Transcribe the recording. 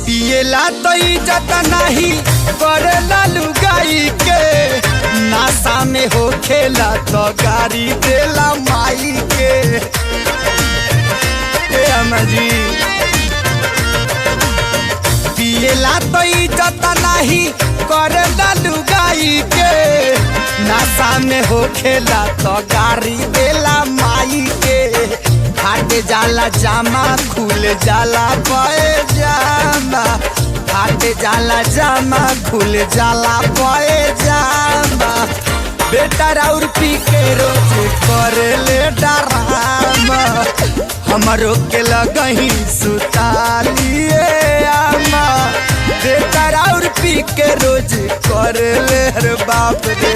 पिएला तो इज्जत नहीं करेला लुगाई के, नशा में हो खेला तो गाड़ी देला माई के। जी पिएला तो इज्जत नहीं करेला लुगाई के, नशा में हो खेला तो गाड़ी देला माई के। फाट जाला जामा खुल जाला पैजामा, फाट जाला जामा खुल जाला पैजामा। बेटा और पी के रोज करे ले डरामा, हमरो के लगही सुतालिए आमा। बेटा और पी के रोज करे ले रे बाप रे।